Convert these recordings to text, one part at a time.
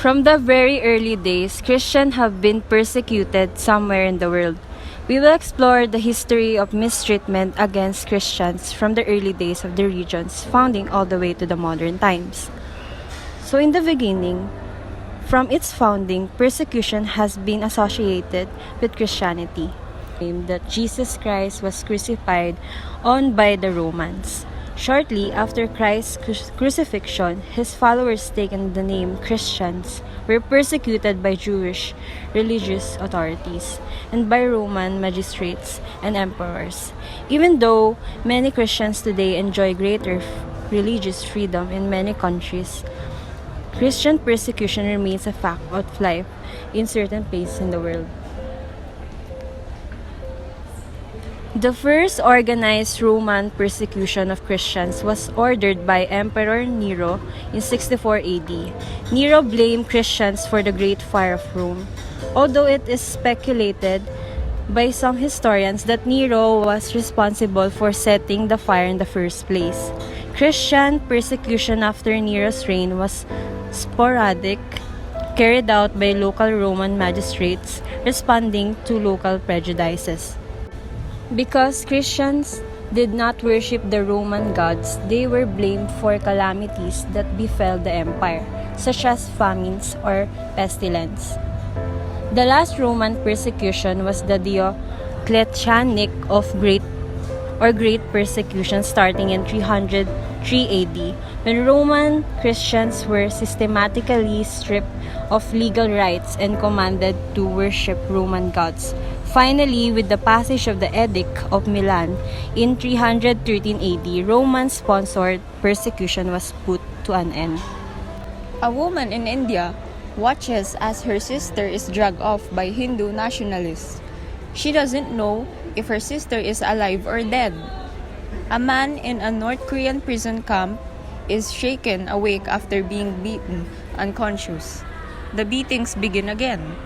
From the very early days, Christians have been persecuted somewhere in the world. We will explore the history of mistreatment against Christians from the early days of the region's founding all the way to the modern times. So in the beginning, from its founding, persecution has been associated with Christianity. That Jesus Christ was crucified on by the Romans. Shortly after Christ's crucifixion, his followers, taking the name Christians, were persecuted by Jewish religious authorities and by Roman magistrates and emperors. Even though many Christians today enjoy greater religious freedom in many countries, Christian persecution remains a fact of life in certain places in the world. The first organized Roman persecution of Christians was ordered by Emperor Nero in 64 AD. Nero blamed Christians for the Great Fire of Rome, although it is speculated by some historians that Nero was responsible for setting the fire in the first place. Christian persecution after Nero's reign was sporadic, carried out by local Roman magistrates responding to local prejudices. Because Christians did not worship the Roman gods, they were blamed for calamities that befell the empire, such as famines or pestilence. The last Roman persecution was the Diocletianic of Great Persecution, starting in 303 AD, when Roman Christians were systematically stripped of legal rights and commanded to worship Roman gods. Finally, with the passage of the Edict of Milan in 313 AD, Roman-sponsored persecution was put to an end. A woman in India watches as her sister is dragged off by Hindu nationalists. She doesn't know if her sister is alive or dead. A man in a North Korean prison camp is shaken awake after being beaten unconscious. The beatings begin again.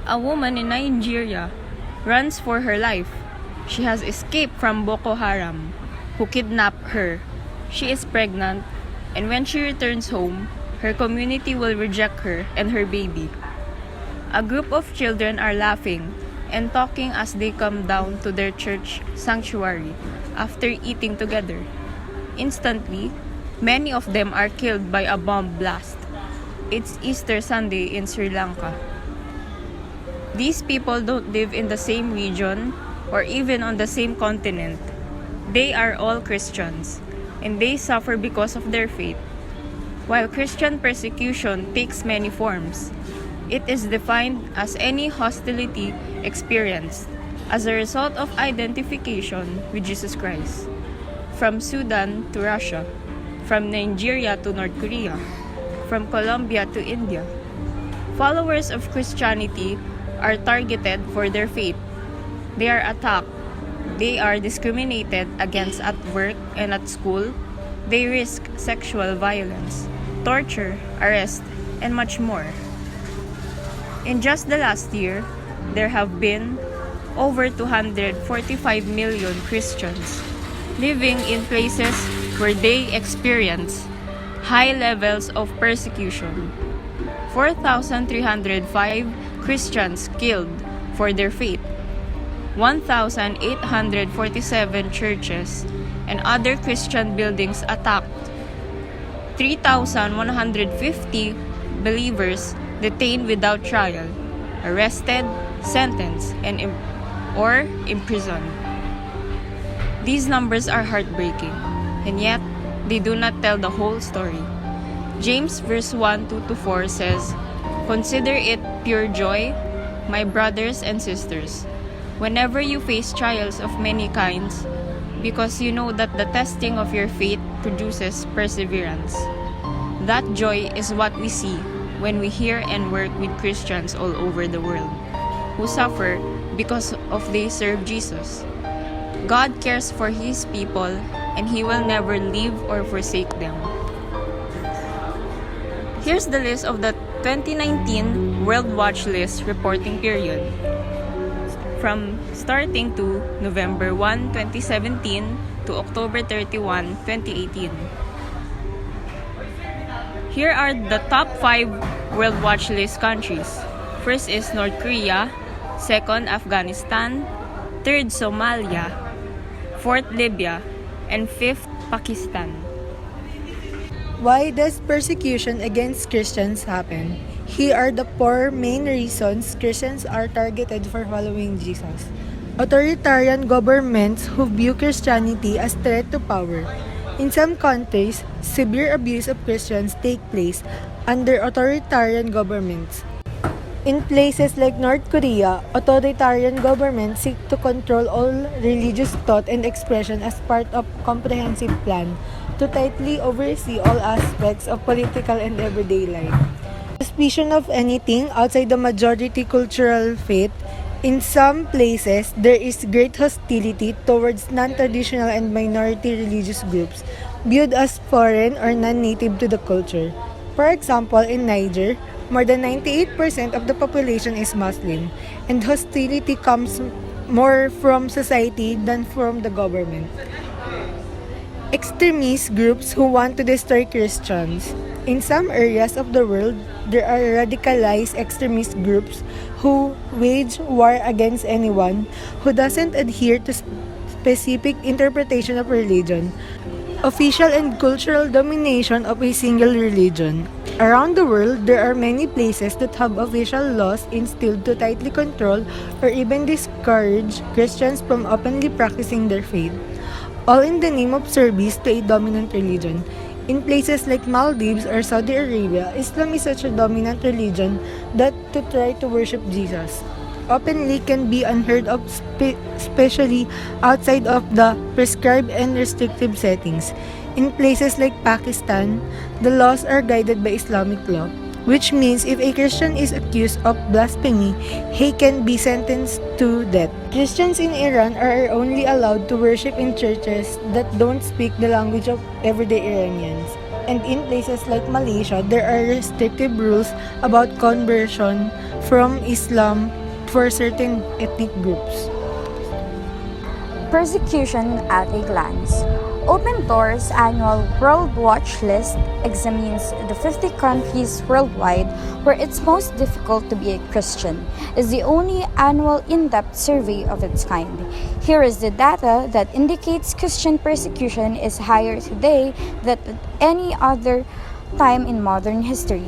A woman in Nigeria runs for her life. She has escaped from Boko Haram, who kidnapped her. She is pregnant, and when she returns home, her community will reject her and her baby. A group of children are laughing and talking as they come down to their church sanctuary after eating together. Instantly, many of them are killed by a bomb blast. It's Easter Sunday in Sri Lanka. These people don't live in the same region or even on the same continent. They are all Christians, and they suffer because of their faith. While Christian persecution takes many forms, it is defined as any hostility experienced as a result of identification with Jesus Christ. From Sudan to Russia, from Nigeria to North Korea, from Colombia to India. Followers of Christianity are targeted for their faith. They are attacked. They are discriminated against at work and at school. They risk sexual violence, torture, arrest, and much more. In just the last year, there have been over 245 million Christians living in places where they experience high levels of persecution. 4,305 Christians killed for their faith. 1,847 churches and other Christian buildings attacked. 3,150 believers detained without trial, arrested, sentenced, or imprisoned. These numbers are heartbreaking, and yet they do not tell the whole story. James verse 1-4 says, "Consider it pure joy, my brothers and sisters, whenever you face trials of many kinds, because you know that the testing of your faith produces perseverance." That joy is what we see when we hear and work with Christians all over the world who suffer because of they serve Jesus. God cares for His people, and He will never leave or forsake them. Here's the list of the 2019 World Watch List reporting period. From starting to November 1, 2017 to October 31, 2018. Here are the top 5 World Watch List countries. First is North Korea, second Afghanistan, third Somalia, fourth Libya, and fifth Pakistan. Why does persecution against Christians happen? Here are the four main reasons Christians are targeted for following Jesus. Authoritarian governments who view Christianity as threat to power. In some countries, severe abuse of Christians take place under authoritarian governments. In places like North Korea, authoritarian governments seek to control all religious thought and expression as part of comprehensive plan to tightly oversee all aspects of political and everyday life. Suspicion of anything outside the majority cultural faith, in some places, there is great hostility towards non-traditional and minority religious groups viewed as foreign or non-native to the culture. For example, in Niger, more than 98% of the population is Muslim, and hostility comes more from society than from the government. Extremist groups who want to destroy Christians. In some areas of the world, there are radicalized extremist groups who wage war against anyone who doesn't adhere to specific interpretation of religion, official and cultural domination of a single religion. Around the world, there are many places that have official laws instilled to tightly control or even discourage Christians from openly practicing their faith, all in the name of service to a dominant religion. In places like Maldives or Saudi Arabia, Islam is such a dominant religion that to try to worship Jesus openly can be unheard of, especially outside of the prescribed and restrictive settings. In places like Pakistan, the laws are guided by Islamic law, which means if a Christian is accused of blasphemy, he can be sentenced to death. Christians in Iran are only allowed to worship in churches that don't speak the language of everyday Iranians. And in places like Malaysia, there are restrictive rules about conversion from Islam for certain ethnic groups. Persecution at a glance. Open Doors annual World Watch List examines the 50 countries worldwide where it's most difficult to be a Christian. It's the only annual in-depth survey of its kind. Here is the data that indicates Christian persecution is higher today than at any other time in modern history.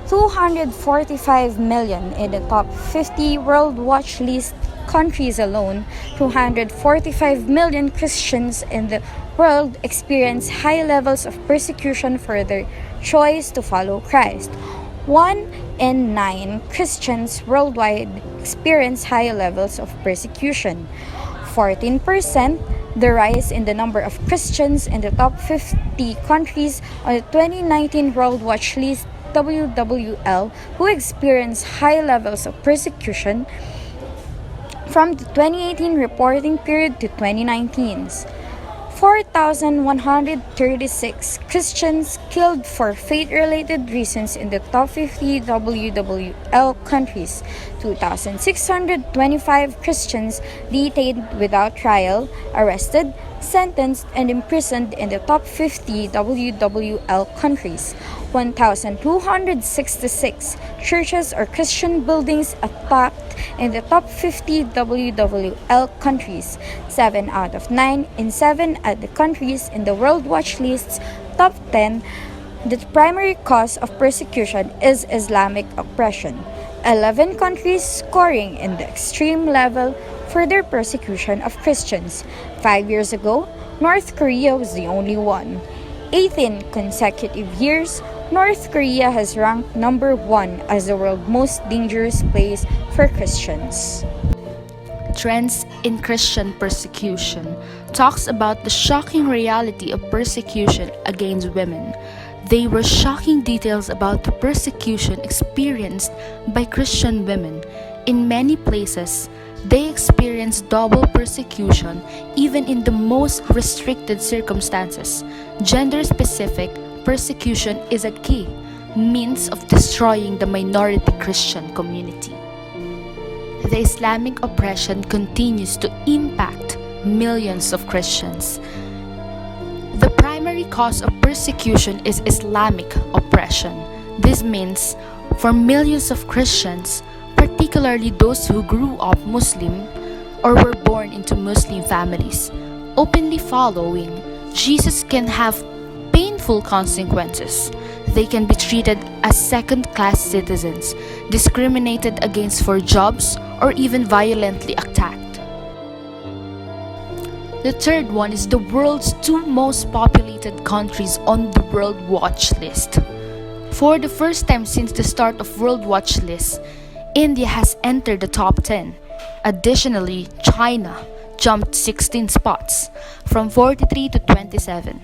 245 million in the top 50 World Watch List countries alone. 245 million Christians in the world experience high levels of persecution for their choice to follow Christ. 1 in 9 Christians worldwide experience high levels of persecution. 14%, the rise in the number of Christians in the top 50 countries on the 2019 World Watch List WWL who experienced high levels of persecution from the 2018 reporting period to 2019's. 4,136 Christians killed for faith-related reasons in the top 50 WWL countries. 2,625 Christians detained without trial, arrested, sentenced, and imprisoned in the top 50 WWL countries. 1,266 churches or Christian buildings attacked in the top 50 WWL countries. 7 out of 9 in 7 of the countries in the World Watch List's top 10, the primary cause of persecution is Islamic oppression. 11 countries scoring in the extreme level for their persecution of Christians. 5 years ago, North Korea was the only one. 18 consecutive years, North Korea has ranked number 1 as the world's most dangerous place for Christians. Trends in Christian Persecution talks about the shocking reality of persecution against women. They were shocking details about the persecution experienced by Christian women. In many places, they experienced double persecution even in the most restricted circumstances. Gender-specific persecution is a key means of destroying the minority Christian community. The Islamic oppression continues to impact millions of Christians. The primary cause of persecution is Islamic oppression. This means for millions of Christians, particularly those who grew up Muslim or were born into Muslim families, openly following Jesus can have painful consequences. They can be treated as second-class citizens, discriminated against for jobs, or even violently attacked. The third one is the world's two most populated countries on the World Watch List. For the first time since the start of World Watch List, India has entered the top 10. Additionally, China jumped 16 spots, from 43 to 27.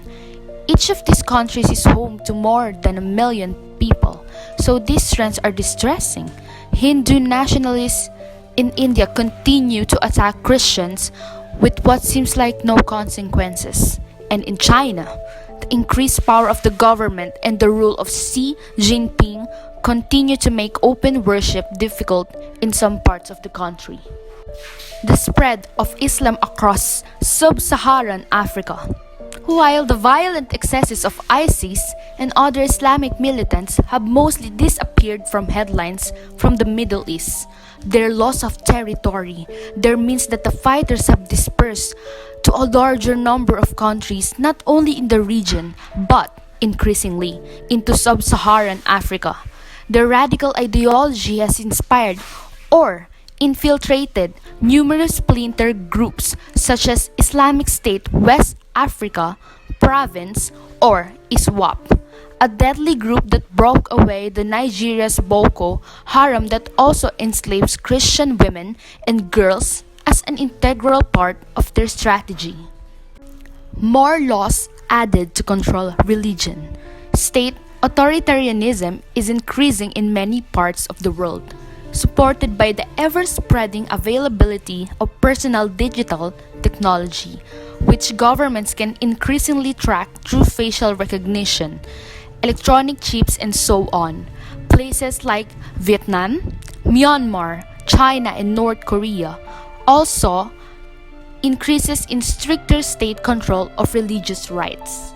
Each of these countries is home to more than 1 million people, so these trends are distressing. Hindu nationalists in India continue to attack Christians with what seems like no consequences. And in China, the increased power of the government and the rule of Xi Jinping continue to make open worship difficult in some parts of the country. The spread of Islam across sub-Saharan Africa. While the violent excesses of ISIS and other Islamic militants have mostly disappeared from headlines from the Middle East, their loss of territory there means that the fighters have dispersed to a larger number of countries not only in the region but increasingly into sub-Saharan Africa. Their radical ideology has inspired or infiltrated numerous splinter groups such as Islamic State West Africa Province or ISWAP, a deadly group that broke away the Nigeria's Boko Haram that also enslaves Christian women and girls as an integral part of their strategy. More laws added to control religion. State authoritarianism is increasing in many parts of the world, supported by the ever-spreading availability of personal digital technology, which governments can increasingly track through facial recognition, electronic chips, and so on. Places like Vietnam, Myanmar, China, and North Korea also increases in stricter state control of religious rights.